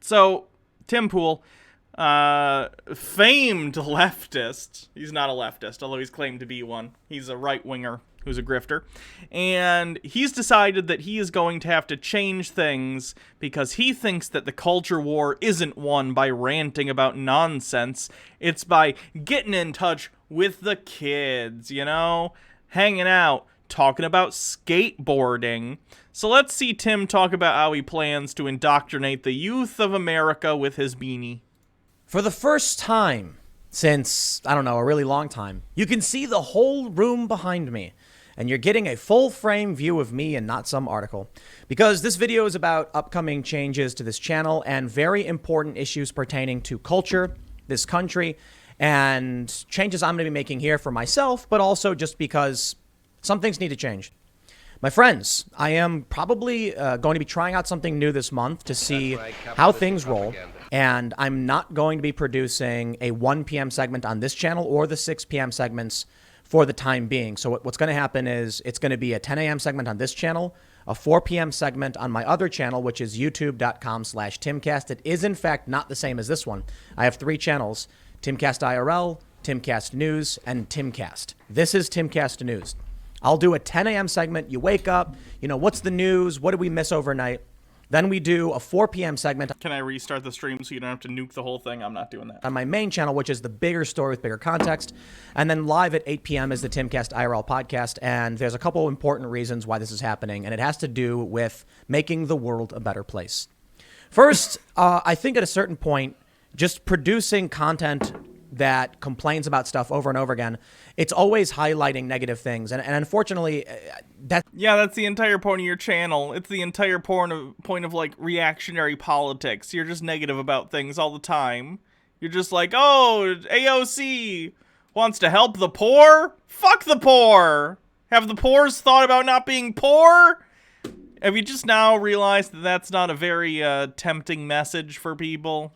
So, Tim Pool, famed leftist. He's not a leftist, although he's claimed to be one. He's a right-winger who's a grifter. And he's decided that he is going to have to change things because he thinks that the culture war isn't won by ranting about nonsense. It's by getting in touch with the kids, you know? Hanging out, talking about skateboarding. So let's see Tim talk about how he plans to indoctrinate the youth of America with his beanie. For the first time since, I don't know, a really long time, you can see the whole room behind me. And you're getting a full-frame view of me and not some article. Because this video is about upcoming changes to this channel and very important issues pertaining to culture, this country, and changes I'm going to be making here for myself, but also just because some things need to change. My friends, I am probably going to be trying out something new this month to see how things roll. And I'm not going to be producing a 1 p.m. segment on this channel or the 6 p.m. segments for the time being. So what's going to happen is it's going to be a 10 a.m. segment on this channel, a 4 p.m. segment on my other channel, which is youtube.com/Timcast. It is, in fact, not the same as this one. I have 3 channels: Timcast IRL, Timcast News, and Timcast. This is Timcast News. I'll do a 10 a.m. segment. You wake up, you know, what's the news? What did we miss overnight? Then we do a 4 p.m. segment. Can I restart the stream so you don't have to nuke the whole thing? I'm not doing that. On my main channel, which is the bigger story with bigger context. And then live at 8 p.m. is the Timcast IRL podcast. And there's a couple important reasons why this is happening. And it has to do with making the world a better place. First, I think at a certain point, just producing content that complains about stuff over and over again, it's always highlighting negative things. And unfortunately, that's the entire point of your channel. It's the entire point of like reactionary politics. You're just negative about things all the time. You're just like, oh, AOC wants to help the poor? Fuck the poor. Have the poors thought about not being poor? Have you just now realized that that's not a very tempting message for people?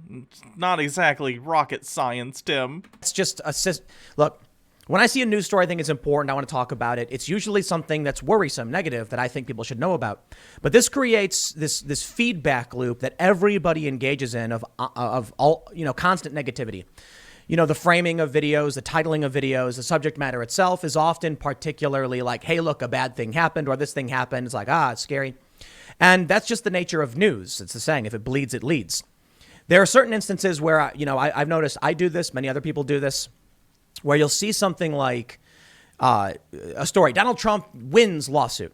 It's not exactly rocket science, Tim. It's just look, when I see a news story I think it's important, I want to talk about it. It's usually something that's worrisome, negative, that I think people should know about. But this creates this feedback loop that everybody engages in of all, you know, constant negativity. You know, the framing of videos, the titling of videos, the subject matter itself is often particularly like, hey, look, a bad thing happened or this thing happened. It's like, it's scary. And that's just the nature of news. It's the saying, if it bleeds, it leads. There are certain instances where, I've noticed I do this, many other people do this, where you'll see something like a story, Donald Trump wins lawsuit.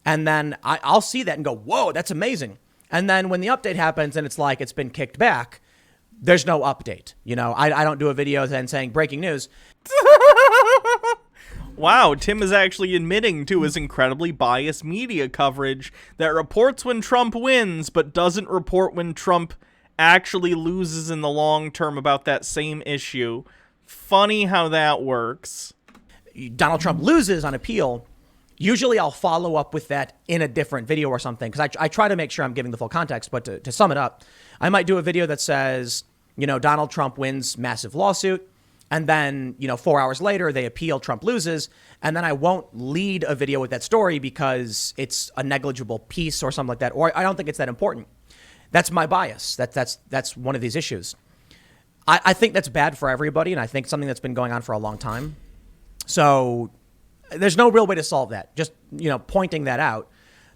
And then I'll see that and go, whoa, that's amazing. And then when the update happens and it's like it's been kicked back, there's no update. You know, I don't do a video then saying breaking news. Wow, Tim is actually admitting to his incredibly biased media coverage that reports when Trump wins, but doesn't report when Trump actually loses in the long term about that same issue. Funny how that works. Donald Trump loses on appeal. Usually I'll follow up with that in a different video or something, because I try to make sure I'm giving the full context. But to sum it up, I might do a video that says, you know, Donald Trump wins massive lawsuit. And then, 4 hours later, they appeal, Trump loses. And then I won't lead a video with that story because it's a negligible piece or something like that. Or I don't think it's that important. That's my bias. That's one of these issues. I think that's bad for everybody, and I think something that's been going on for a long time. So there's no real way to solve that. Just, pointing that out.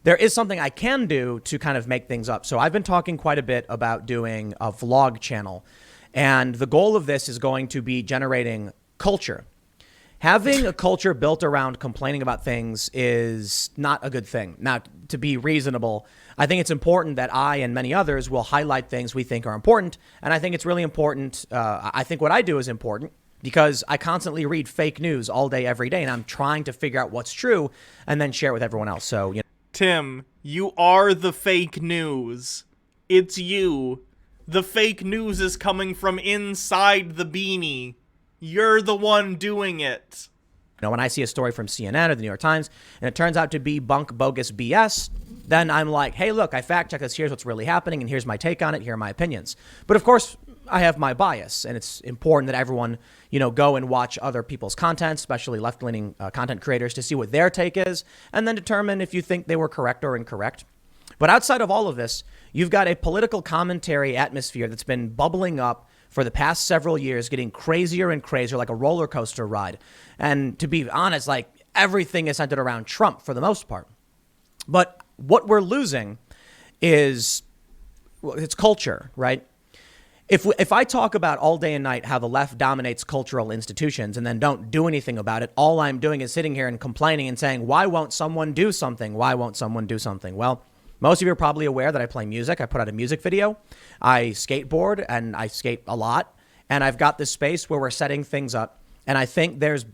There is something I can do to kind of make things up. So I've been talking quite a bit about doing a vlog channel, and the goal of this is going to be generating culture. Having a culture built around complaining about things is not a good thing. Now, to be reasonable, I think it's important that I and many others will highlight things we think are important. And I think it's really important. I think what I do is important because I constantly read fake news all day, every day. And I'm trying to figure out what's true and then share it with everyone else. So, Tim, you are the fake news. It's you. The fake news is coming from inside the beanie. You're the one doing it. When I see a story from CNN or the New York Times and it turns out to be bogus BS, then I'm like, hey, look, I fact checked this. Here's what's really happening. And here's my take on it. Here are my opinions. But of course, I have my bias. And it's important that everyone, go and watch other people's content, especially left-leaning content creators, to see what their take is and then determine if you think they were correct or incorrect. But outside of all of this, you've got a political commentary atmosphere that's been bubbling up for the past several years, getting crazier and crazier, like a roller coaster ride. And to be honest, like everything is centered around Trump for the most part. But what we're losing is, well, it's culture, right? If I talk about all day and night how the left dominates cultural institutions and then don't do anything about it, all I'm doing is sitting here and complaining and saying, why won't someone do something? Why won't someone do something? Well, most of you are probably aware that I play music. I put out a music video. I skateboard, and I skate a lot. And I've got this space where we're setting things up. And I think there's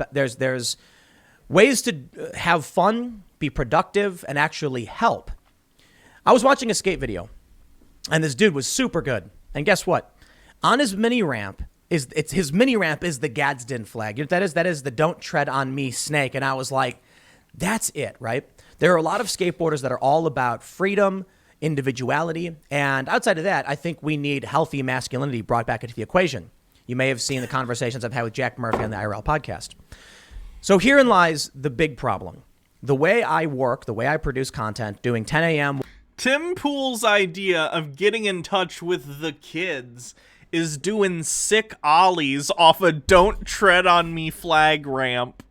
ways to have fun, be productive, and actually help. I was watching a skate video, and this dude was super good. And guess what? On his mini ramp his mini ramp is the Gadsden flag. You know what that is the "Don't Tread on Me" snake. And I was like, that's it, right? There are a lot of skateboarders that are all about freedom, individuality, and outside of that, I think we need healthy masculinity brought back into the equation. You may have seen the conversations I've had with Jack Murphy on the IRL podcast. So herein lies the big problem. The way I work, the way I produce content, doing 10 a.m. Tim Pool's idea of getting in touch with the kids is doing sick ollies off a "Don't Tread on Me" flag ramp.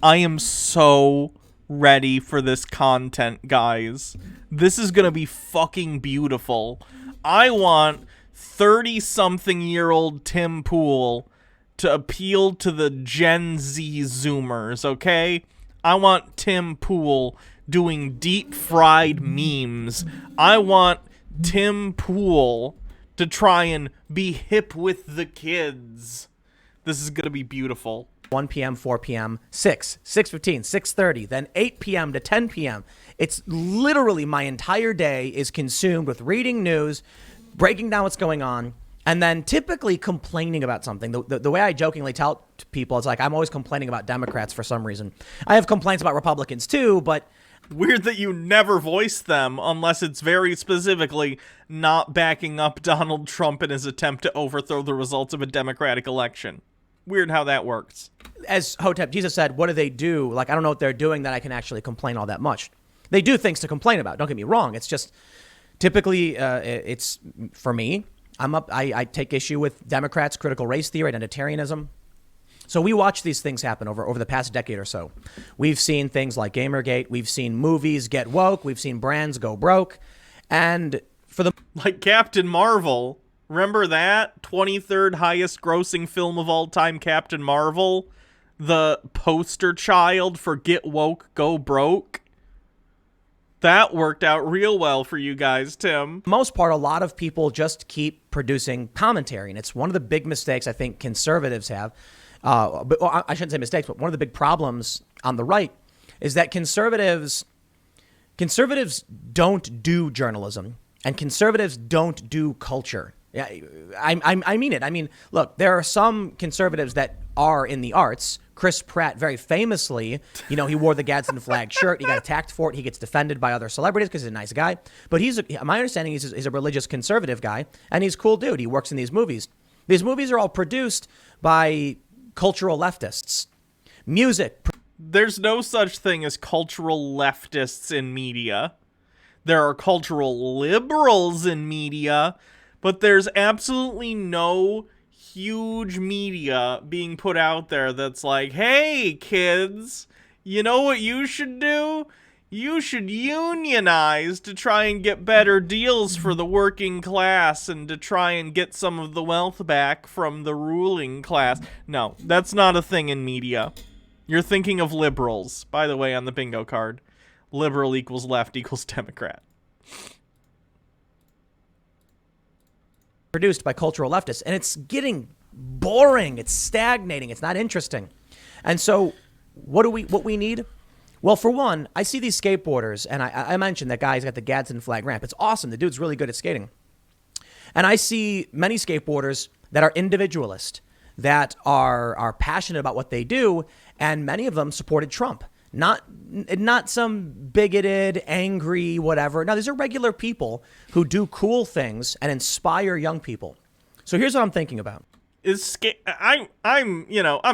I am so ready for this content, guys. This is gonna be fucking beautiful. I want 30-something-year-old Tim Pool to appeal to the Gen Z Zoomers, okay? I want Tim Pool doing deep-fried memes. I want Tim Pool to try and be hip with the kids. This is gonna be beautiful. 1 p.m., 4 p.m., 6, 6:15, 6:30, then 8 p.m. to 10 p.m. It's literally my entire day is consumed with reading news, breaking down what's going on, and then typically complaining about something. The way I jokingly tell to people is like, I'm always complaining about Democrats for some reason. I have complaints about Republicans too, but weird that you never voice them unless it's very specifically not backing up Donald Trump in his attempt to overthrow the results of a Democratic election. Weird how that works. As Hotep Jesus said, what do they do? Like, I don't know what they're doing that I can actually complain all that much. They do things to complain about. Don't get me wrong. It's just typically, it's for me, I take issue with Democrats' critical race theory, identitarianism. So we watch these things happen over the past decade or so. We've seen things like Gamergate. We've seen movies get woke. We've seen brands go broke. And for the... Like Captain Marvel. Remember that? 23rd highest grossing film of all time, Captain Marvel? The poster child for Get Woke, Go Broke? That worked out real well for you guys, Tim. For the most part, a lot of people just keep producing commentary. And it's one of the big mistakes I think conservatives have. But I shouldn't say mistakes, but one of the big problems on the right is that conservatives don't do journalism, and conservatives don't do culture. Yeah, I mean it. I mean, look, there are some conservatives that are in the arts. Chris Pratt, very famously, he wore the Gadsden flag shirt. He got attacked for it. He gets defended by other celebrities because he's a nice guy. But my understanding is he's a religious conservative guy, and he's a cool dude. He works in these movies. These movies are all produced by cultural leftists. Music. There's no such thing as cultural leftists in media. There are cultural liberals in media, but there's absolutely no huge media being put out there that's like, hey, kids, you know what you should do? You should unionize to try and get better deals for the working class and to try and get some of the wealth back from the ruling class. No, that's not a thing in media. You're thinking of liberals, by the way, on the bingo card. Liberal equals left equals Democrat. Produced by cultural leftists, and it's getting boring. It's stagnating. It's not interesting. And so what we need? Well, for one, I see these skateboarders, and I mentioned that guy's got the Gadsden flag ramp. It's awesome. The dude's really good at skating. And I see many skateboarders that are individualist, that are passionate about what they do, and many of them supported Trump. Not some bigoted, angry, whatever. No, these are regular people who do cool things and inspire young people. So here's what I'm thinking about. I'm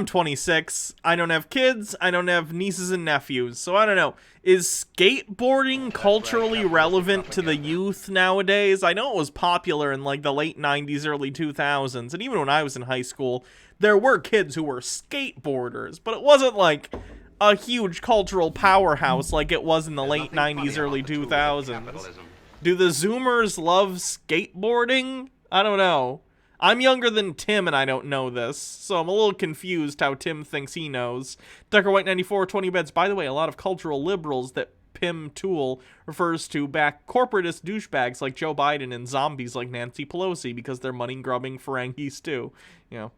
26. I don't have kids. I don't have nieces and nephews. So I don't know. Is skateboarding culturally relevant to the youth nowadays? I know it was popular in like the late 90s, early 2000s. And even when I was in high school, there were kids who were skateboarders, but it wasn't like a huge cultural powerhouse like it was in the late 90s, early 2000s. Do the Zoomers love skateboarding? I don't know. I'm younger than Tim, and I don't know this, so I'm a little confused how Tim thinks he knows. Decker White 94, 20 beds. By the way, a lot of cultural liberals that Pim Tool refers to back corporatist douchebags like Joe Biden and zombies like Nancy Pelosi because they're money-grubbing Ferengis too. You know.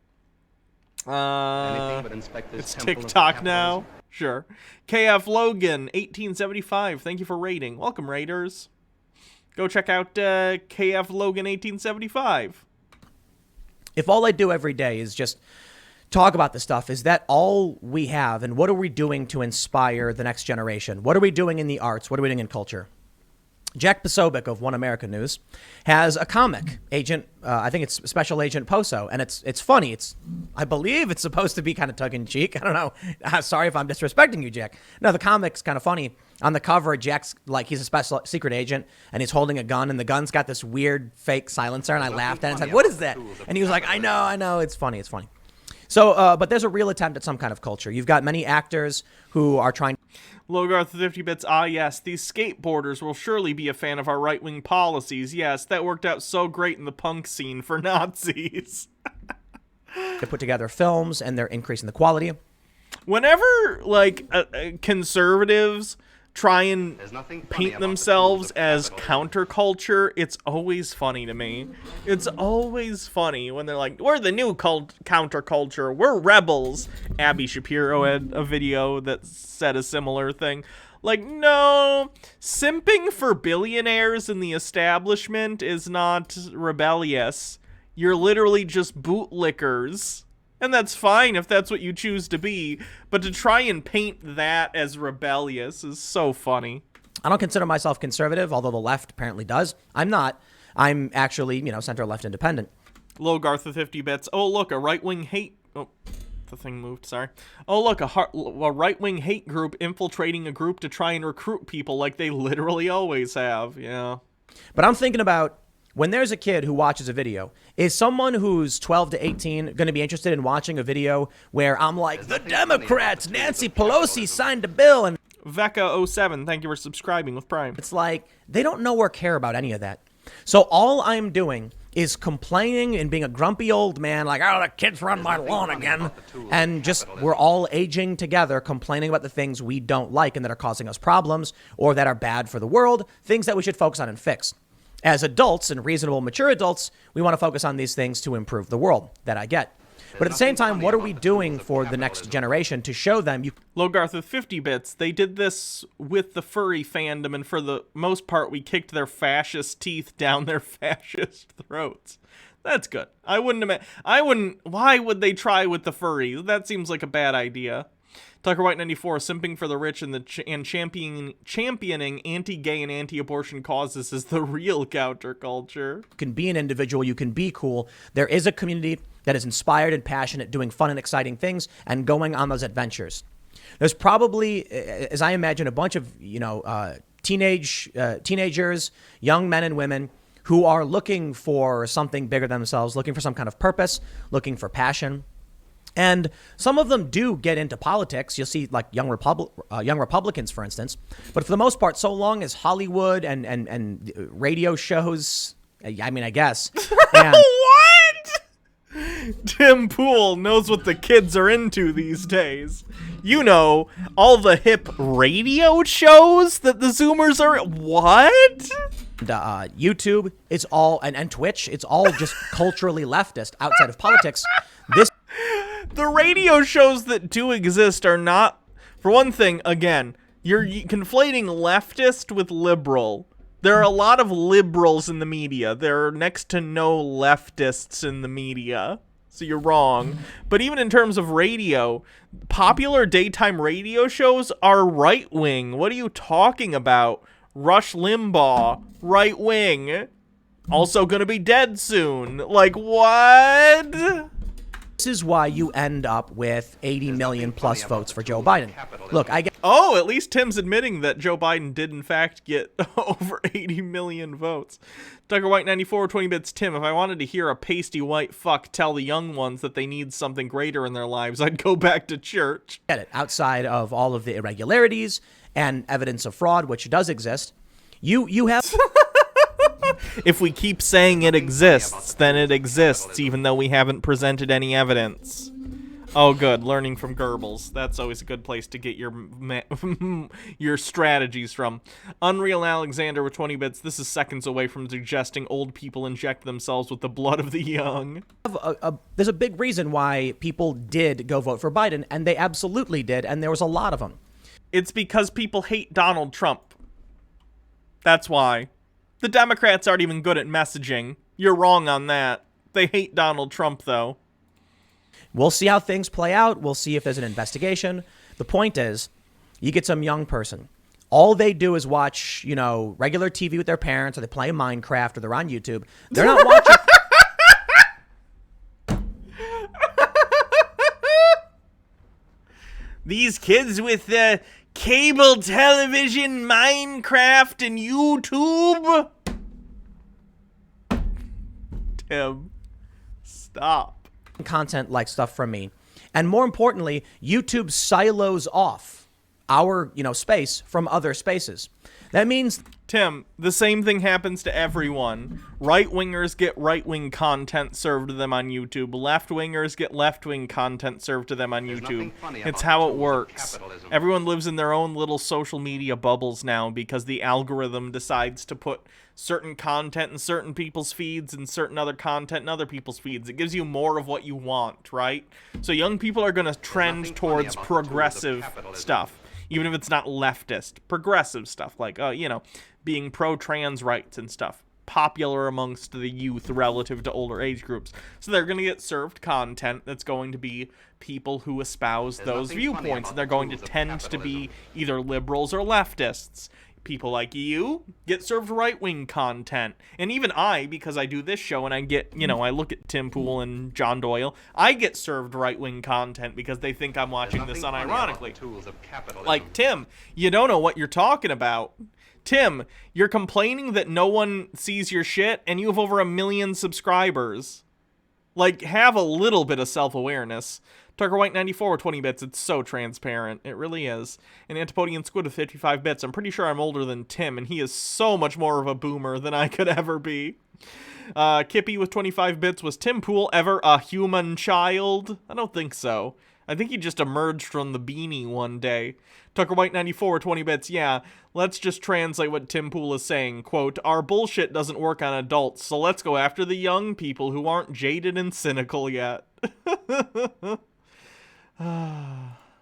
It's TikTok now. Sure. KF Logan, 1875. Thank you for rating. Welcome, Raiders. Go check out KF Logan 1875. If all I do every day is just talk about this stuff, is that all we have? And what are we doing to inspire the next generation? What are we doing in the arts? What are we doing in culture? Jack Posobiec of One America News has a comic, Agent, I think it's Special Agent Poso, and it's funny. I believe it's supposed to be kind of tongue-in-cheek. I don't know. Sorry if I'm disrespecting you, Jack. No, the comic's kind of funny. On the cover, Jack's like, he's a special secret agent, and he's holding a gun, and the gun's got this weird fake silencer, and I laughed at it and said, what is that? And he was like, I know, it's funny. So, but there's a real attempt at some kind of culture. You've got many actors who are trying. Logarth 50 bits. Ah, yes, these skateboarders will surely be a fan of our right-wing policies. Yes, that worked out so great in the punk scene for Nazis. to put together films, and they're increasing the quality. Whenever, like, conservatives try and paint themselves as counterculture, it's always funny to me. It's always funny when they're like, we're the new counterculture, we're rebels. Abby Shapiro had a video that said a similar thing. Like, no, simping for billionaires in the establishment is not rebellious. You're literally just bootlickers. And that's fine if that's what you choose to be, but to try and paint that as rebellious is so funny. I don't consider myself conservative, although the left apparently does. I'm not. I'm actually, center-left independent. Logarth with 50 bits. Oh, look, a right-wing hate... Oh, the thing moved, sorry. Oh, look, a right-wing hate group infiltrating a group to try and recruit people like they literally always have. Yeah. But I'm thinking about... when there's a kid who watches a video, is someone who's 12 to 18 going to be interested in watching a video where I'm like, the Democrats, Nancy Pelosi signed a bill, and Vecca07, thank you for subscribing with Prime. It's like, they don't know or care about any of that. So all I'm doing is complaining and being a grumpy old man, like, oh, the kids run my lawn again. And just, we're all aging together, complaining about the things we don't like and that are causing us problems or that are bad for the world, things that we should focus on and fix. As adults and reasonable, mature adults, we want to focus on these things to improve the world. That I get. But at the same time, what are we doing for the next generation to show them you... Logarth with 50 bits. They did this with the furry fandom, and for the most part, we kicked their fascist teeth down their fascist throats. That's good. I wouldn't... Why would they try with the furries? That seems like a bad idea. Tucker White 94, simping for the rich and championing anti-gay and anti-abortion causes is the real counterculture. You can be an individual, you can be cool. There is a community that is inspired and passionate, doing fun and exciting things and going on those adventures. There's probably, as I imagine, a bunch of, teenagers, young men and women who are looking for something bigger than themselves, looking for some kind of purpose, looking for passion. And some of them do get into politics. You'll see like young Republicans, for instance. But for the most part, so long as Hollywood and radio shows, I guess. And what? Tim Pool knows what the kids are into these days. All the hip radio shows that the Zoomers are... What? YouTube, it's all... And Twitch, it's all just culturally leftist outside of politics. The radio shows that do exist are not, for one thing, again, you're conflating leftist with liberal. There are a lot of liberals in the media. There are next to no leftists in the media. So you're wrong. But even in terms of radio, popular daytime radio shows are right-wing. What are you talking about? Rush Limbaugh, right-wing. Also gonna be dead soon. Like, what? This is why you end up with 80 million plus votes for Joe Biden. Look, I get. Oh, at least Tim's admitting that Joe Biden did in fact get over 80 million votes. Tucker White 94 20 bits. Tim, if I wanted to hear a pasty white fuck tell the young ones that they need something greater in their lives, I'd go back to church. Get it. Outside of all of the irregularities and evidence of fraud, which does exist, you have. If we keep saying it exists, then it exists, even though we haven't presented any evidence. Oh, good. Learning from Goebbels. That's always a good place to get your strategies from. Unreal Alexander with 20 bits. This is seconds away from suggesting old people inject themselves with the blood of the young. There's a big reason why people did go vote for Biden, and they absolutely did, and there was a lot of them. It's because people hate Donald Trump. That's why. The Democrats aren't even good at messaging. You're wrong on that. They hate Donald Trump, though. We'll see how things play out. We'll see if there's an investigation. The point is, you get some young person. All they do is watch, regular TV with their parents, or they play Minecraft, or they're on YouTube. They're not watching. These kids with the cable television, Minecraft, and YouTube. Tim, stop. Content like stuff from me. And more importantly, YouTube silos off our, space from other spaces. That means, Tim, the same thing happens to everyone. Right-wingers get right-wing content served to them on YouTube. Left-wingers get left-wing content served to them on YouTube. It's how it works. Everyone lives in their own little social media bubbles now because the algorithm decides to put certain content in certain people's feeds and certain other content in other people's feeds. It gives you more of what you want, right? So young people are going to trend towards progressive stuff. Even if it's not leftist, progressive stuff like, being pro-trans rights and stuff, popular amongst the youth relative to older age groups. So they're going to get served content that's going to be people who espouse those viewpoints, and they're going to tend to be either liberals or leftists. People like you get served right-wing content. And even I, because I do this show and I get, I look at Tim Pool and John Doyle, I get served right-wing content because they think I'm watching this unironically. Like, Tim, you don't know what you're talking about. Tim, you're complaining that no one sees your shit and you have over 1 million subscribers. Like, have a little bit of self-awareness. Tucker White 94 with 20 bits. It's so transparent. It really is. And Antipodian Squid with 55 bits. I'm pretty sure I'm older than Tim, and he is so much more of a boomer than I could ever be. Kippy with 25 bits. Was Tim Pool ever a human child? I don't think so. I think he just emerged from the beanie one day. Tucker White 94 with 20 bits. Yeah, let's just translate what Tim Pool is saying. Quote, our bullshit doesn't work on adults, so let's go after the young people who aren't jaded and cynical yet.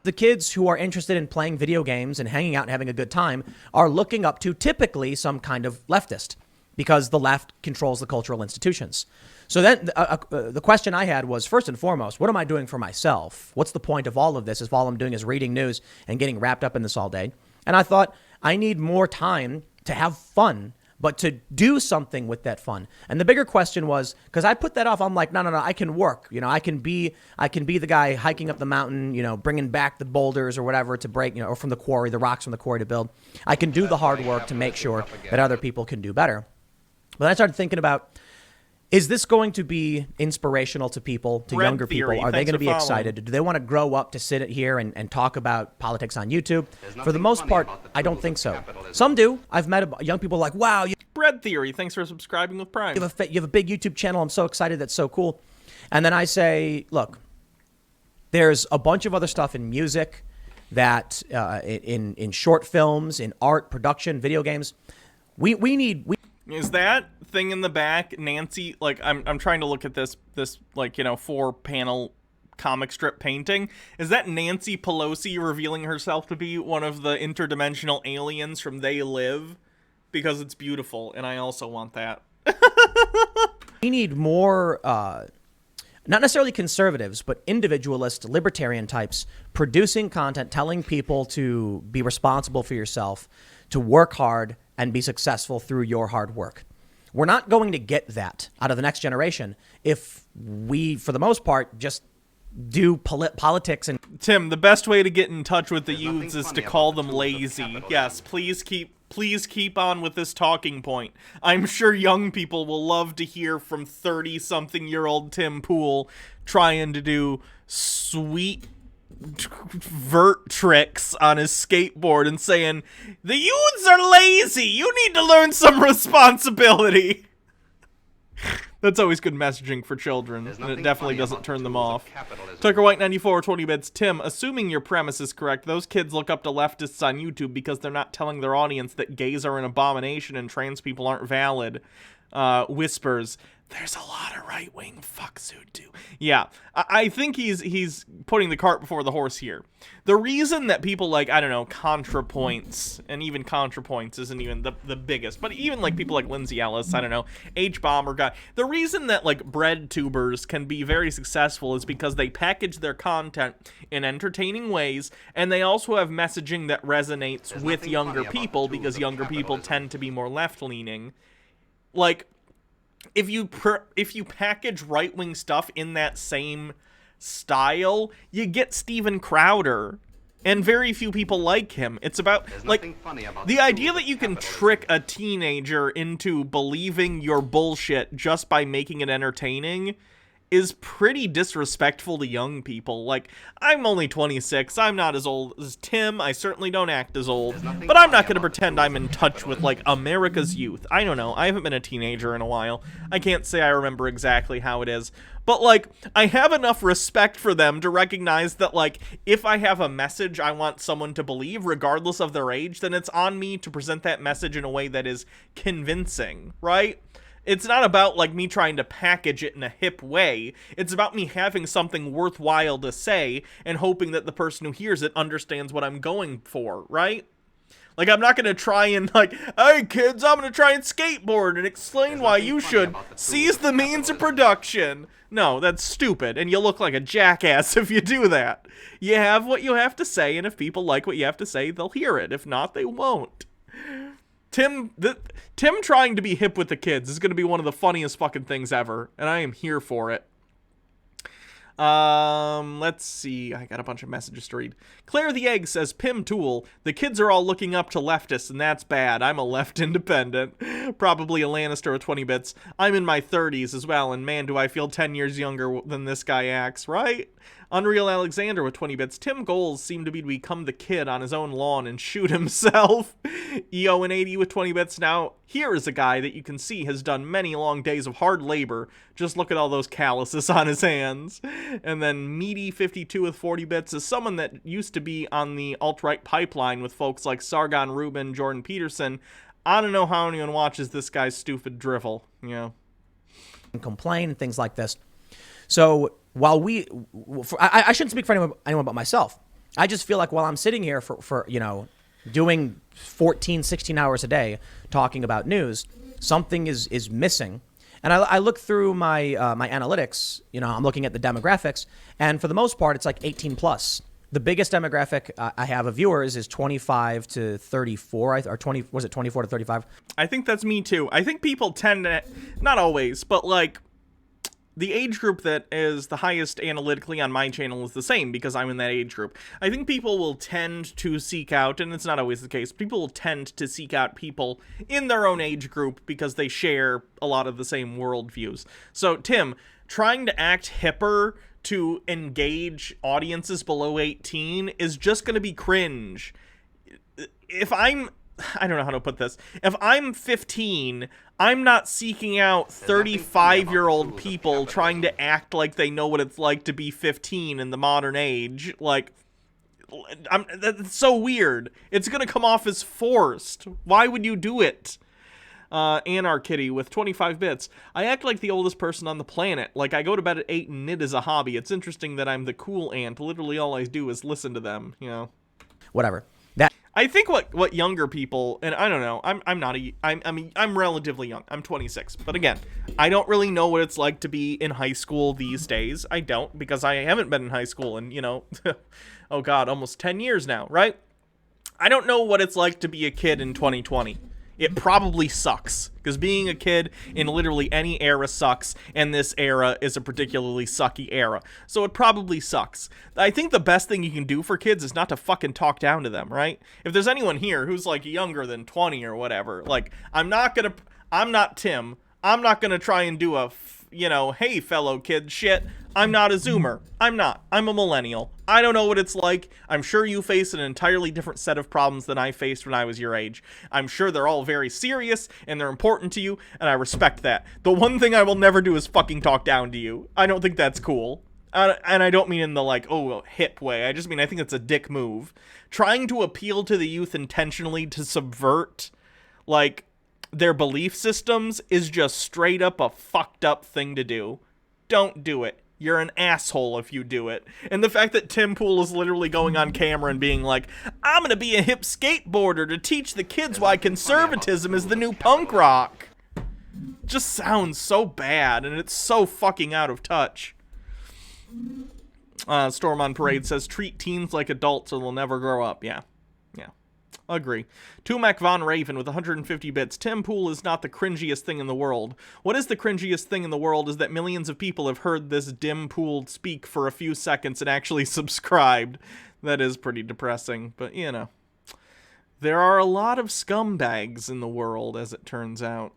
the kids who are interested in playing video games and hanging out and having a good time are looking up to typically some kind of leftist because the left controls the cultural institutions. So then the question I had was, first and foremost, what am I doing for myself? What's the point of all of this if all I'm doing is reading news and getting wrapped up in this all day? And I thought I need more time to have fun, but to do something with that fun. And the bigger question was, because I put that off, I'm like, no, I can work. You know, I can be the guy hiking up the mountain, you know, bringing back the boulders or whatever to break, you know, or from the quarry, the rocks from the quarry to build. I can do the hard work to make sure that other people can do better. But I started thinking about, is this going to be inspirational to people, to younger people? Are they going to be excited? Do they want to grow up to sit here and talk about politics on YouTube? For the most part, I don't think so. Some do. I've met young people like, wow. Bread Theory, thanks for subscribing with Prime. You have a big YouTube channel. I'm so excited. That's so cool. And then I say, look, there's a bunch of other stuff in music, that in short films, in art, production, video games. We need... Is that thing in the back, Nancy, like, I'm trying to look at this like, you know, 4-panel comic strip painting. Is that Nancy Pelosi revealing herself to be one of the interdimensional aliens from They Live? Because it's beautiful, and I also want that. We need more, not necessarily conservatives, but individualist, libertarian types producing content, telling people to be responsible for yourself, to work hard, and be successful through your hard work. We're not going to get that out of the next generation if we, for the most part, just do politics and Tim, the best way to get in touch with the youths is to call them lazy. Yes, please keep on with this talking point. I'm sure young people will love to hear from 30-something-year-old Tim Pool trying to do sweet vert tricks on his skateboard and saying, the youths are lazy, you need to learn some responsibility. That's always good messaging for children, and it definitely doesn't turn them off. Tucker White 94, 20 bits. Tim, assuming your premise is correct, those kids look up to leftists on YouTube because they're not telling their audience that gays are an abomination and trans people aren't valid. Whispers, there's a lot of right-wing fucks who do. Yeah, I think he's putting the cart before the horse here. The reason that people like, I don't know, ContraPoints, and even ContraPoints isn't even the biggest, but even like people like Lindsay Ellis, I don't know, H-Bomber guy, the reason that like bread tubers can be very successful is because they package their content in entertaining ways, and they also have messaging that resonates with younger people because younger people tend to be more left-leaning. Like, if you package right-wing stuff in that same style, you get Steven Crowder, and very few people like him. It's about, like, the idea that you can trick a teenager into believing your bullshit just by making it entertaining is pretty disrespectful to young people. Like, I'm only 26, I'm not as old as Tim, I certainly don't act as old, but I'm not gonna pretend I'm in touch with, like, America's youth. I don't know, I haven't been a teenager in a while. I can't say I remember exactly how it is, but, like, I have enough respect for them to recognize that, like, if I have a message I want someone to believe, regardless of their age, then it's on me to present that message in a way that is convincing, right? It's not about, like, me trying to package it in a hip way. It's about me having something worthwhile to say and hoping that the person who hears it understands what I'm going for, right? Like, I'm not going to try and, like, hey, kids, I'm going to try and skateboard and explain why you should seize the means of production. No, that's stupid, and you look like a jackass if you do that. You have what you have to say, and if people like what you have to say, they'll hear it. If not, they won't. Tim trying to be hip with the kids is going to be one of the funniest fucking things ever, and I am here for it. Let's see. I got a bunch of messages to read. Claire the Egg says, Pim Tool, the kids are all looking up to leftists, and that's bad. I'm a left independent. Probably a Lannister with 20 bits. I'm in my 30s as well, and man, do I feel 10 years younger than this guy acts, right? Unreal Alexander with 20 bits. Tim goals seem to be to become the kid on his own lawn and shoot himself. EO and 80 with 20 bits. Now, here is a guy that you can see has done many long days of hard labor. Just look at all those calluses on his hands. And then Meaty 52 with 40 bits is someone that used to be on the alt-right pipeline with folks like Sargon Rubin, Jordan Peterson. I don't know how anyone watches this guy's stupid drivel. Yeah. And complain and things like this. So while I shouldn't speak for anyone but myself. I just feel like while I'm sitting here for you know, doing 14, 16 hours a day talking about news, something is missing. And I look through my my analytics, you know, I'm looking at the demographics, and for the most part, it's like 18 plus. The biggest demographic I have of viewers is 25 to 34, or 24 to 35? I think that's me too. I think people tend to, not always, but like, the age group that is the highest analytically on my channel is the same because I'm in that age group. I think people will tend to seek out, and it's not always the case, people will tend to seek out people in their own age group because they share a lot of the same worldviews. So, Tim, trying to act hipper to engage audiences below 18 is just going to be cringe. I don't know how to put this. If I'm 15, I'm not seeking out 35-year-old people trying to act like they know what it's like to be 15 in the modern age. Like, that's so weird. It's going to come off as forced. Why would you do it? Anarkitty with 25 bits. I act like the oldest person on the planet. Like, I go to bed at 8 and knit is a hobby. It's interesting that I'm the cool aunt. Literally all I do is listen to them, you know. Whatever. I think what younger people, and I don't know, I'm relatively young. I'm 26. But again, I don't really know what it's like to be in high school these days. I don't, because I haven't been in high school in, you know, oh God, almost 10 years now, right? I don't know what it's like to be a kid in 2020. It probably sucks, because being a kid in literally any era sucks, and this era is a particularly sucky era. So it probably sucks. I think the best thing you can do for kids is not to fucking talk down to them, right? If there's anyone here who's, like, younger than 20 or whatever, like, I'm not Tim. I'm not gonna try and do a, hey, fellow kid shit. I'm not a Zoomer. I'm not. I'm a millennial. I don't know what it's like. I'm sure you face an entirely different set of problems than I faced when I was your age. I'm sure they're all very serious, and they're important to you, and I respect that. The one thing I will never do is fucking talk down to you. I don't think that's cool. And I don't mean in the, like, hip way. I just mean I think it's a dick move. Trying to appeal to the youth intentionally to subvert, like, their belief systems is just straight up a fucked up thing to do. Don't do it. You're an asshole if you do it. And the fact that Tim Pool is literally going on camera and being like, I'm gonna be a hip skateboarder to teach the kids why conservatism is the new punk rock, just sounds so bad, and it's so fucking out of touch. Storm on Parade says, treat teens like adults or they'll never grow up. Yeah. Agree. Tumac Von Raven with 150 bits. Tim Pool is not the cringiest thing in the world. What is the cringiest thing in the world is that millions of people have heard this dim pool speak for a few seconds and actually subscribed. That is pretty depressing, but there are a lot of scumbags in the world, as it turns out.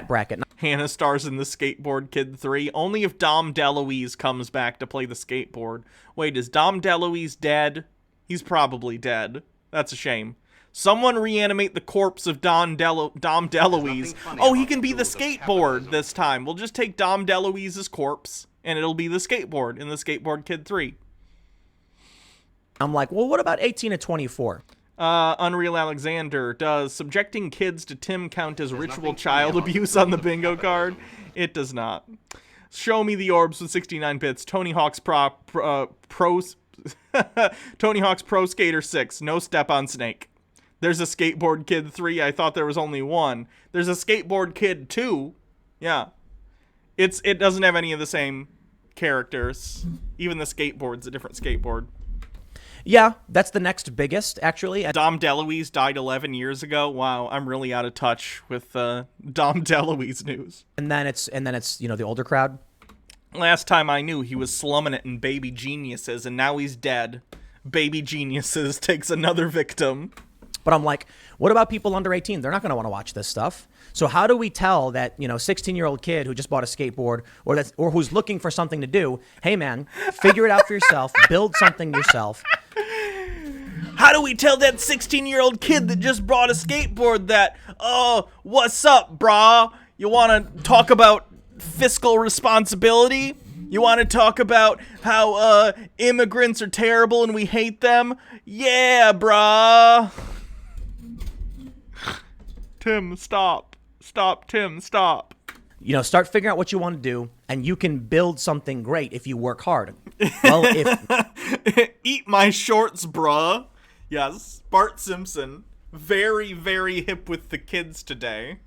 Bracket. Hannah stars in the Skateboard Kid 3 only if Dom DeLuise comes back to play the skateboard. Wait, is Dom DeLuise dead? He's probably dead. That's a shame. Someone reanimate the corpse of Dom DeLuise. Oh, he can be the skateboard this time. We'll just take Dom DeLuise's corpse, and it'll be the skateboard in the Skateboard Kid 3. I'm like, well, what about 18 to 24? Unreal Alexander, does subjecting kids to Tim count as ritual child abuse on the bingo card? It does not. Show me the orbs with 69 bits. Tony Hawk's Tony Hawk's Pro Skater 6. No step on Snake. There's a Skateboard Kid 3. I thought there was only one. There's a Skateboard Kid 2. Yeah. It doesn't have any of the same characters. Even the skateboard's a different skateboard. Yeah, that's the next biggest, actually. Dom DeLuise died 11 years ago. Wow, I'm really out of touch with Dom DeLuise news. And then it's the older crowd. Last time I knew, he was slumming it in Baby Geniuses, and now he's dead. Baby Geniuses takes another victim. But I'm like, what about people under 18? They're not going to want to watch this stuff. So how do we tell that, 16-year-old kid who just bought a skateboard or who's looking for something to do, hey, man, figure it out for yourself, build something yourself. How do we tell that 16-year-old kid that just bought a skateboard that, oh, what's up, brah? You want to talk about fiscal responsibility? You want to talk about how immigrants are terrible and we hate them? Yeah, brah. Tim, stop. Stop, Tim, stop. Start figuring out what you want to do, and you can build something great if you work hard. Well, Eat my shorts, bruh. Yes, Bart Simpson. Very, very hip with the kids today.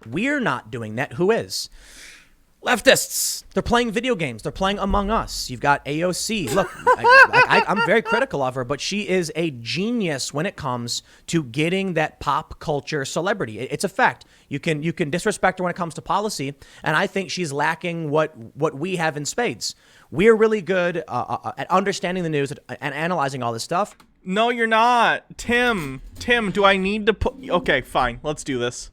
We're not doing that. Who is? Leftists. They're playing video games. They're playing Among Us. You've got AOC. Look, I'm very critical of her, but she is a genius when it comes to getting that pop culture celebrity. It's a fact. You can disrespect her when it comes to policy, and I think she's lacking what we have in spades. We're really good at understanding the news and analyzing all this stuff. No, you're not. Tim, do I need to put... Okay, fine. Let's do this.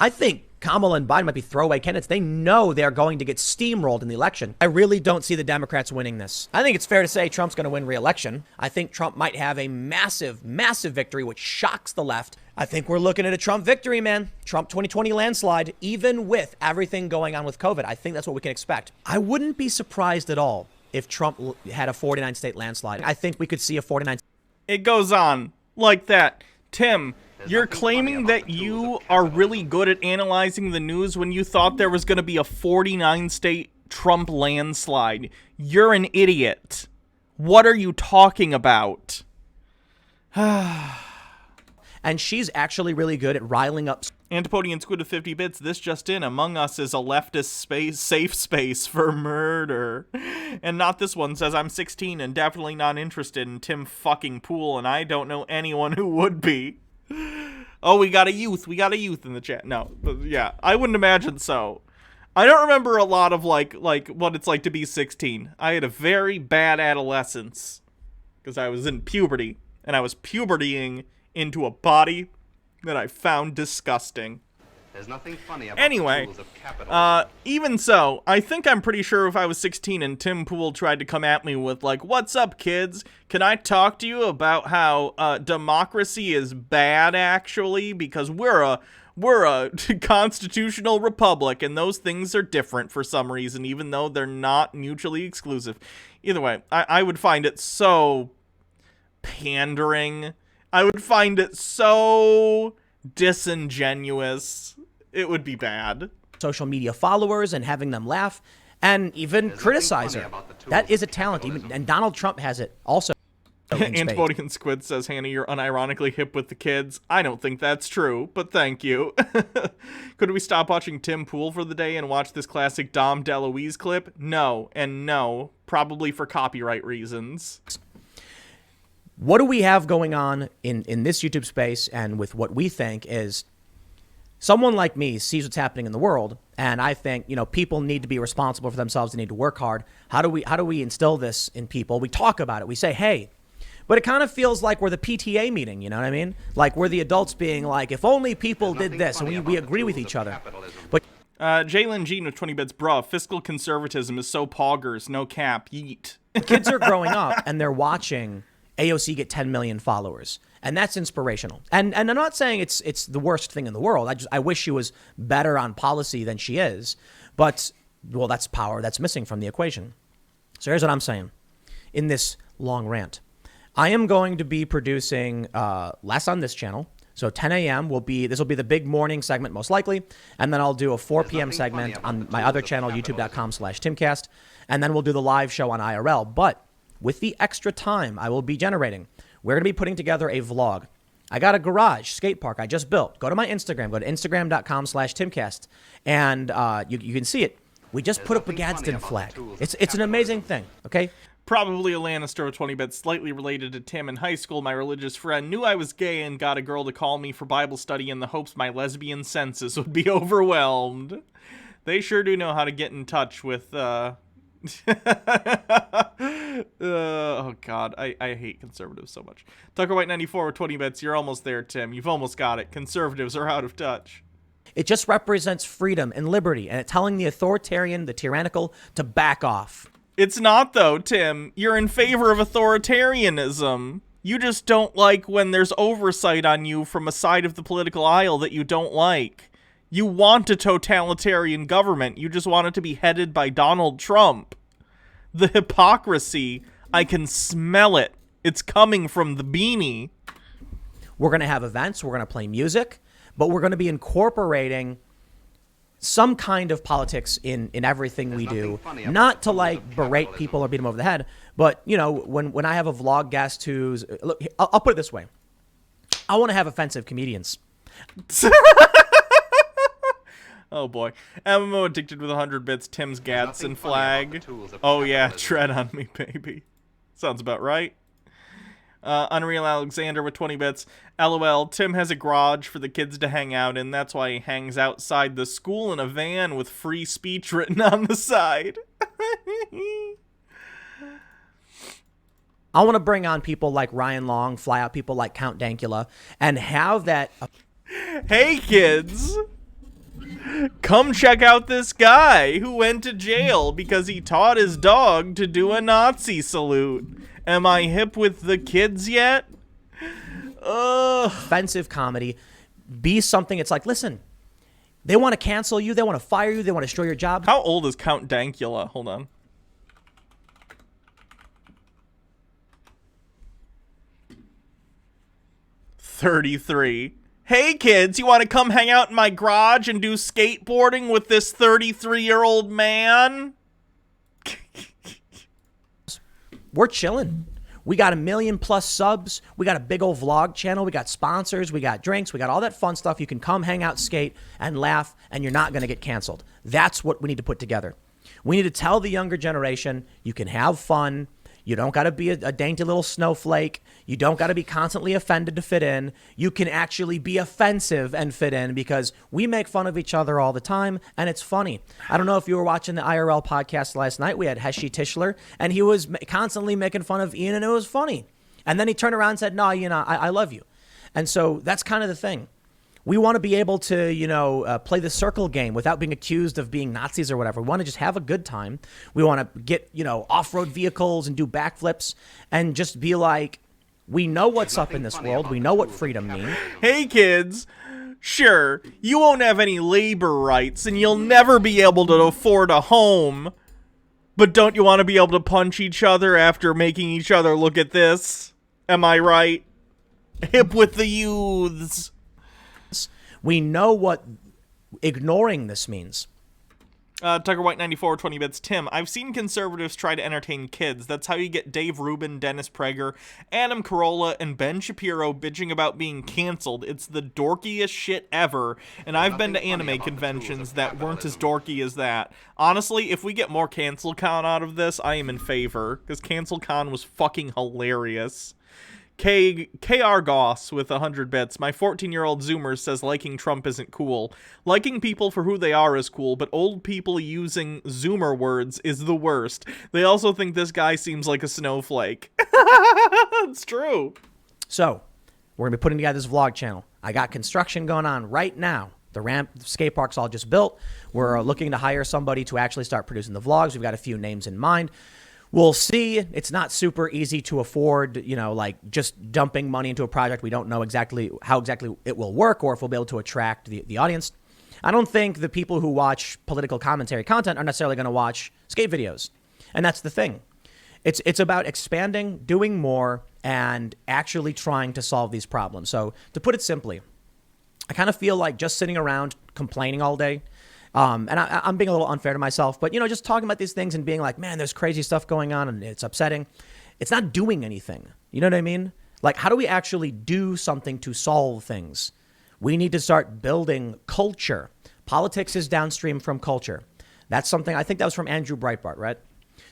I think Kamala and Biden might be throwaway candidates. They know they're going to get steamrolled in the election. I really don't see the Democrats winning this. I think it's fair to say Trump's going to win re-election. I think Trump might have a massive, massive victory, which shocks the left. I think we're looking at a Trump victory, man. Trump 2020 landslide, even with everything going on with COVID. I think that's what we can expect. I wouldn't be surprised at all if Trump had a 49-state landslide. I think we could see a 49. It goes on like that. Tim, you're claiming that you are really good at analyzing the news when you thought there was going to be a 49-state Trump landslide. You're an idiot. What are you talking about? and she's actually really good at riling up. Antipodian Squid with 50 bits. This just in. Among Us is a leftist safe space for murder. And not this one. Says, I'm 16 and definitely not interested in Tim fucking Pool, and I don't know anyone who would be. Oh, we got a youth. We got a youth in the chat. No, but yeah, I wouldn't imagine so. I don't remember a lot of, like what it's like to be 16. I had a very bad adolescence because I was in puberty, and I was pubertying into a body that I found disgusting. There's nothing funny about anyway, the rules of capitalism. Even so, I think I'm pretty sure if I was 16 and Tim Pool tried to come at me with, like, what's up, kids? Can I talk to you about how democracy is bad, actually? Because we're a constitutional republic, and those things are different for some reason, even though they're not mutually exclusive. Either way, I would find it so pandering. I would find it so disingenuous. It would be bad. Social media followers and having them laugh and even criticize her. That is a talent. And Donald Trump has it also. Antipodian Squid says, Hannah, you're unironically hip with the kids. I don't think that's true, but thank you. Could we stop watching Tim Pool for the day and watch this classic Dom DeLuise clip? No, and no. Probably for copyright reasons. What do we have going on in this YouTube space and with what we think is someone like me sees what's happening in the world, and I think, you know, people need to be responsible for themselves. They need to work hard. How do we instill this in people? We talk about it. We say, hey, but it kind of feels like we're the PTA meeting, you know what I mean? Like we're the adults being like, if only people did this, and we agree with each other. But Jalen Jean with 20 bits, bruh, fiscal conservatism is so poggers, no cap, yeet. kids are growing up and they're watching AOC get 10 million followers, and that's inspirational. And I'm not saying it's the worst thing in the world. I wish she was better on policy than she is, but well, that's power that's missing from the equation. So here's what I'm saying in this long rant. I am going to be producing less on this channel. So 10 a.m. this will be the big morning segment most likely, and then I'll do a 4 p.m. segment on my other channel, youtube.com/timcast, and then we'll do the live show on IRL. But with the extra time I will be generating, we're going to be putting together a vlog. I got a garage skate park I just built. Go to my Instagram. Go to instagram.com/timcast, and you can see it. We just put up a Gadsden flag. It's an amazing thing, okay? Probably a Lannister with 20 bits, slightly related to Tim. In high school, my religious friend knew I was gay and got a girl to call me for Bible study in the hopes my lesbian senses would be overwhelmed. They sure do know how to get in touch with, oh God, I hate conservatives so much. Tucker White 94 with 20 bits, you're almost there, Tim. You've almost got it. Conservatives are out of touch. It just represents freedom and liberty, and it's telling the authoritarian, the tyrannical, to back off. It's not, though, Tim. You're in favor of authoritarianism. You just don't like when there's oversight on you from a side of the political aisle that you don't like. You want a totalitarian government. You just want it to be headed by Donald Trump. The hypocrisy, I can smell it. It's coming from the beanie. We're going to have events. We're going to play music. But we're going to be incorporating some kind of politics in everything we do, not to like berate people or beat them over the head, but you know, when I have a vlog guest who's, look, I'll put it this way. I want to have offensive comedians. Oh boy. MMO addicted with 100 bits, Tim's Gadsden flag. Oh yeah, tread on me, baby. Sounds about right. Unreal Alexander with 20 bits. LOL, Tim has a garage for the kids to hang out in. That's why he hangs outside the school in a van with free speech written on the side. I want to bring on people like Ryan Long, fly out people like Count Dankula, and have that... Hey, kids! Come check out this guy who went to jail because he taught his dog to do a Nazi salute. Am I hip with the kids yet? Offensive comedy. Be something. It's like, listen, they want to cancel you. They want to fire you. They want to destroy your job. How old is Count Dankula? Hold on. $33. Hey kids, you want to come hang out in my garage and do skateboarding with this 33-year-old man? We're chilling. We got 1 million plus subs. We got a big old vlog channel. We got sponsors. We got drinks. We got all that fun stuff. You can come hang out, skate, and laugh, and you're not going to get canceled. That's what we need to put together. We need to tell the younger generation, you can have fun. You don't got to be a dainty little snowflake. You don't got to be constantly offended to fit in. You can actually be offensive and fit in, because we make fun of each other all the time, and it's funny. I don't know if you were watching the IRL podcast last night. We had Heshi Tischler, and he was constantly making fun of Ian, and it was funny. And then he turned around and said, no, I love you. And so that's kind of the thing. We want to be able to, play the circle game without being accused of being Nazis or whatever. We want to just have a good time. We want to get, off-road vehicles and do backflips and just be like, we know what's up in this world. We know what freedom means. Hey, kids. Sure, you won't have any labor rights and you'll never be able to afford a home. But don't you want to be able to punch each other after making each other look at this? Am I right? Hip with the youths. We know what ignoring this means. Tucker White 94, 20 bits. Tim, I've seen conservatives try to entertain kids. That's how you get Dave Rubin, Dennis Prager, Adam Carolla, and Ben Shapiro bitching about being canceled. It's the dorkiest shit ever, and I've been to anime conventions that weren't as dorky as that. Honestly, if we get more CancelCon out of this, I am in favor, because CancelCon was fucking hilarious. KR Goss with 100 bits. My 14-year-old Zoomer says liking Trump isn't cool. Liking people for who they are is cool, but old people using Zoomer words is the worst. They also think this guy seems like a snowflake. It's true. So, we're going to be putting together this vlog channel. I got construction going on right now. The skate park's all just built. We're looking to hire somebody to actually start producing the vlogs. We've got a few names in mind. We'll see. It's not super easy to afford, just dumping money into a project. We don't know how exactly it will work, or if we'll be able to attract the audience. I don't think the people who watch political commentary content are necessarily going to watch skate videos. And that's the thing. It's about expanding, doing more, and actually trying to solve these problems. So to put it simply, I kind of feel like just sitting around complaining all day. And I'm being a little unfair to myself, but, just talking about these things and being like, man, there's crazy stuff going on and it's upsetting. It's not doing anything. You know what I mean? Like, how do we actually do something to solve things? We need to start building culture. Politics is downstream from culture. That's something, I think that was from Andrew Breitbart, right?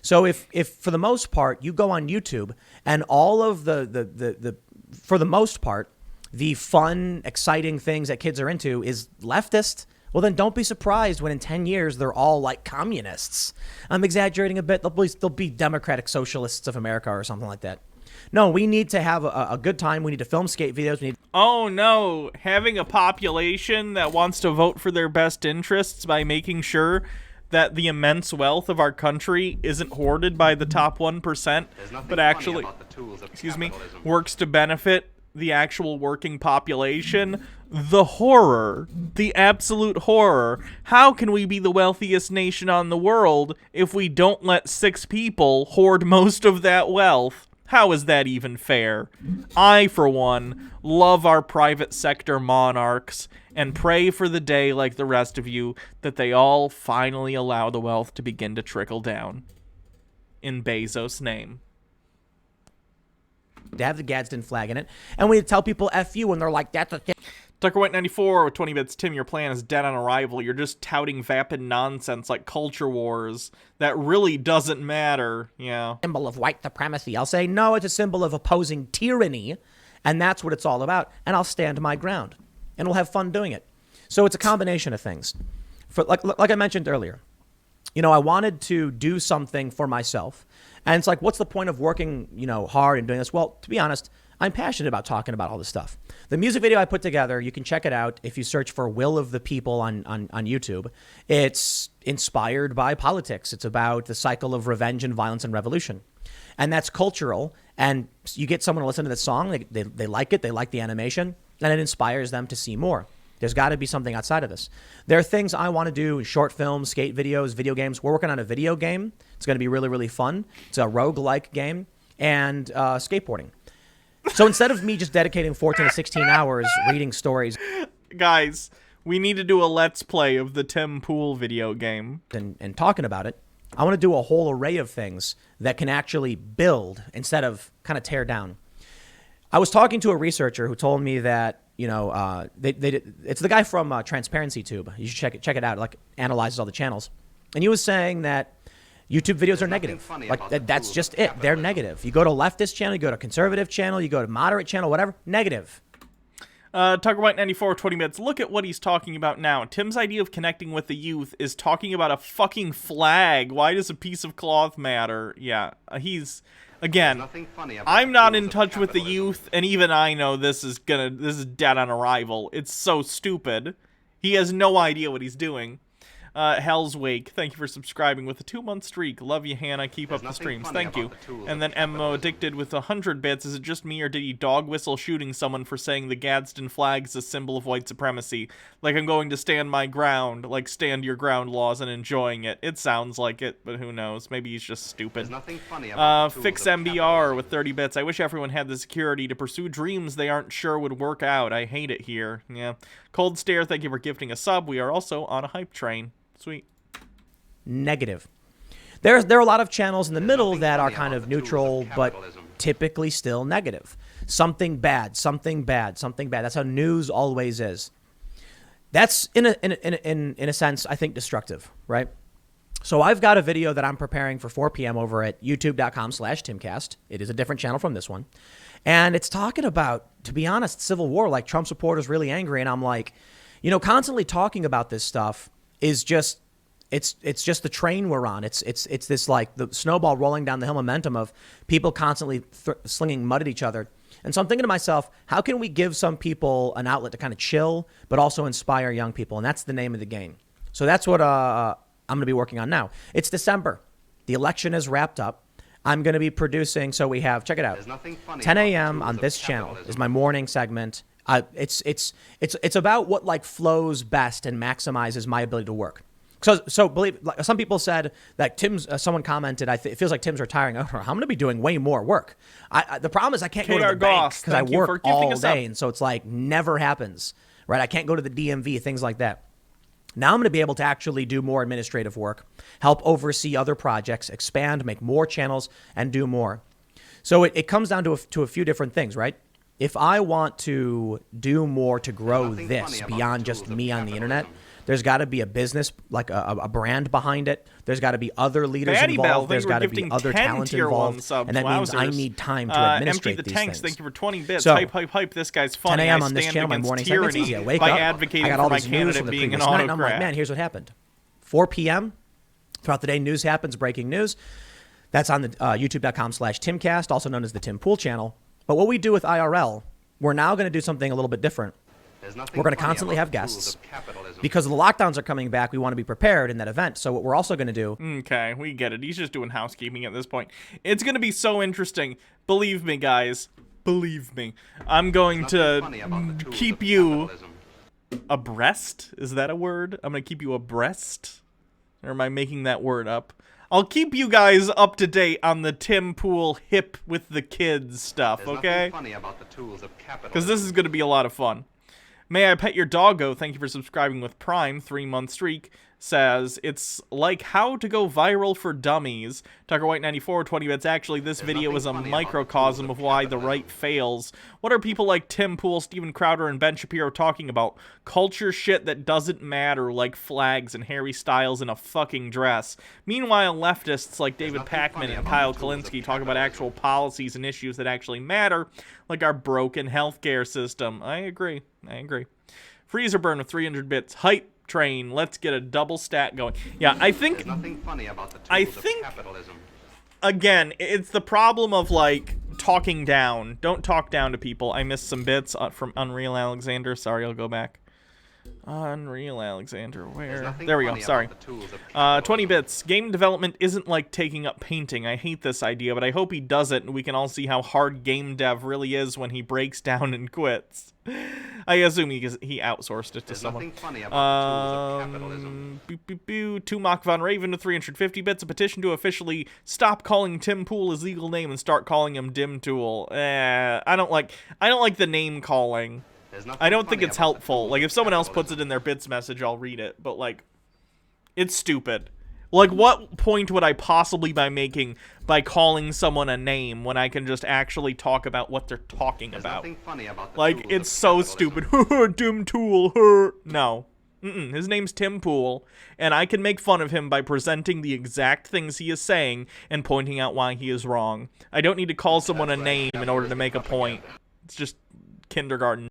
So if for the most part, you go on YouTube and all of for the most part, the fun, exciting things that kids are into is leftist, well, then don't be surprised when in 10 years they're all like communists. I'm exaggerating a bit. They'll be Democratic Socialists of America or something like that. No, we need to have a good time. We need to film skate videos. Oh, no. Having a population that wants to vote for their best interests by making sure that the immense wealth of our country isn't hoarded by the top 1%, but actually, works to benefit the actual working population. The horror, the absolute horror. How can we be the wealthiest nation on the world if we don't let 6 people hoard most of that wealth? How is that even fair? I, for one, love our private sector monarchs and pray for the day, like the rest of you, that they all finally allow the wealth to begin to trickle down. In Bezos' name. To have the Gadsden flag in it, and we tell people F you when they're like, that's a thing. Tucker White 94 with 20 bits. Tim, your plan is dead on arrival. You're just touting vapid nonsense like culture wars. That really doesn't matter. Yeah. Symbol of white supremacy. I'll say, no, it's a symbol of opposing tyranny, and that's what it's all about. And I'll stand my ground, and we'll have fun doing it. So it's a combination of things. Like I mentioned earlier, I wanted to do something for myself. And it's like, what's the point of working, hard and doing this? Well, to be honest, I'm passionate about talking about all this stuff. The music video I put together, you can check it out if you search for Will of the People on YouTube. It's inspired by politics. It's about the cycle of revenge and violence and revolution. And that's cultural. And you get someone to listen to this song, they like it, they like the animation, and it inspires them to see more. There's got to be something outside of this. There are things I want to do, short films, skate videos, video games. We're working on a video game. It's going to be really, really fun. It's a roguelike game, and skateboarding. So instead of me just dedicating 14 to 16 hours reading stories. Guys, we need to do a Let's Play of the Tim Pool video game. And talking about it, I want to do a whole array of things that can actually build instead of kind of tear down. I was talking to a researcher who told me that, it's the guy from Transparency Tube. You should check it out. Like, analyzes all the channels. And he was saying that YouTube videos are negative. Like, that's just it. They're negative. You go to leftist channel, you go to conservative channel, you go to moderate channel, whatever, negative. Tucker White 94, 20 minutes. Look at what he's talking about now. Tim's idea of connecting with the youth is talking about a fucking flag. Why does a piece of cloth matter? Yeah, he's... Again, I'm not in touch with the youth, and even I know this is dead on arrival. It's so stupid. He has no idea what he's doing. Hell's Wake, thank you for subscribing with a 2-month streak. Love you, Hannah. Keep up the streams. Thank you. And then Emmo Addicted with 100 bits. Is it just me, or did he dog whistle shooting someone for saying the Gadsden flag is a symbol of white supremacy? Like I'm going to stand my ground, like stand your ground laws and enjoying it. It sounds like it, but who knows? Maybe he's just stupid. Fix MBR with 30 bits. I wish everyone had the security to pursue dreams they aren't sure would work out. I hate it here. Yeah. Cold Stare, thank you for gifting a sub. We are also on a hype train. Sweet. Negative. There are a lot of channels in the middle that are kind of neutral, but typically still negative. Something bad, something bad, something bad. That's how news always is. That's in a sense, I think, destructive, right? So I've got a video that I'm preparing for 4 p.m. over at youtube.com/Timcast. It is a different channel from this one. And it's talking about, to be honest, civil war, like Trump supporters really angry. And I'm like, constantly talking about this stuff is just, it's just the train we're on. It's this, like, the snowball rolling down the hill momentum of people constantly slinging mud at each other. And so I'm thinking to myself, how can we give some people an outlet to kind of chill, but also inspire young people? And that's the name of the game. So that's what I'm going to be working on now. It's December. The election is wrapped up. I'm going to be producing, so we have, check it out, 10 a.m. on this channel is my morning segment. It's about what, like, flows best and maximizes my ability to work. So believe, like, some people said that someone commented, it feels like Tim's retiring. I'm going to be doing way more work. The problem is I can't go to the bank because I work all day. And so it's like never happens, right? I can't go to the DMV, things like that. Now I'm going to be able to actually do more administrative work, help oversee other projects, expand, make more channels, and do more. So it comes down to a few different things, right? If I want to do more to grow this beyond just me on the internet, there's got to be a business, like a brand behind it. There's got to be other leaders involved. There's got to be other talent involved. And that means I need time to administrate Empty the these tanks, things. thank you for 20 bits. So, hype. This guy's funny. 10 a.m. on this channel, my morning segment's easy. I wake by up, advocating I got all for my this news candidate from the being an previous night, and I'm like, autocrat. man, here's what happened. 4 p.m. throughout the day, news happens, breaking news. That's on the youtube.com/Timcast, also known as the Tim Pool channel. But what we do with IRL, we're now going to do something a little bit different. We're going to constantly have guests. Because the lockdowns are coming back, we want to be prepared in that event. So what we're also going to do... Okay, we get it. He's just doing housekeeping at this point. It's going to be so interesting. Believe me, guys. Believe me. I'm going to keep you abreast. Is that a word? I'm going to keep you abreast? Or am I making that word up? I'll keep you guys up to date on the Tim Pool hip with the kids stuff, okay? Because this is going to be a lot of fun. May I Pet Your Doggo, thank you for subscribing with Prime, 3-month streak, says, it's like how to go viral for dummies. Tucker White 94, 20 bits. Actually, this video is a microcosm of why the right fails. What are people like Tim Pool, Steven Crowder, and Ben Shapiro talking about? Culture shit that doesn't matter, like flags and Harry Styles in a fucking dress. Meanwhile, leftists like David Pakman and Kyle Kalinske talk about actual policies and issues that actually matter, like our broken healthcare system. I agree. Freezer Burn with 300 bits. Hype train. Let's get a double stat going. Yeah, I think capitalism. Again, it's the problem of, like, talking down. Don't talk down to people. I missed some bits from Unreal Alexander. Sorry, I'll go back. Unreal Alexander, where? There we go, sorry. 20 bits. Game development isn't like taking up painting. I hate this idea, but I hope he does it, and we can all see how hard game dev really is when he breaks down and quits. I assume he outsourced it to someone. Tumak Von Raven with 350 bits. A petition to officially stop calling Tim Pool his legal name and start calling him Dim Tool. I don't like the name calling. I don't think it's helpful. Like, if someone else puts it in their bits message, I'll read it. But, like, it's stupid. Like, what point would I possibly be making by calling someone a name when I can just actually talk about what they're talking There's about? nothing funny about the Like, tools it's of so capitalism. stupid. Dim Tool. No. His name's Tim Pool, and I can make fun of him by presenting the exact things he is saying and pointing out why he is wrong. I don't need to call someone a name in order to make a point. It's just kindergarten.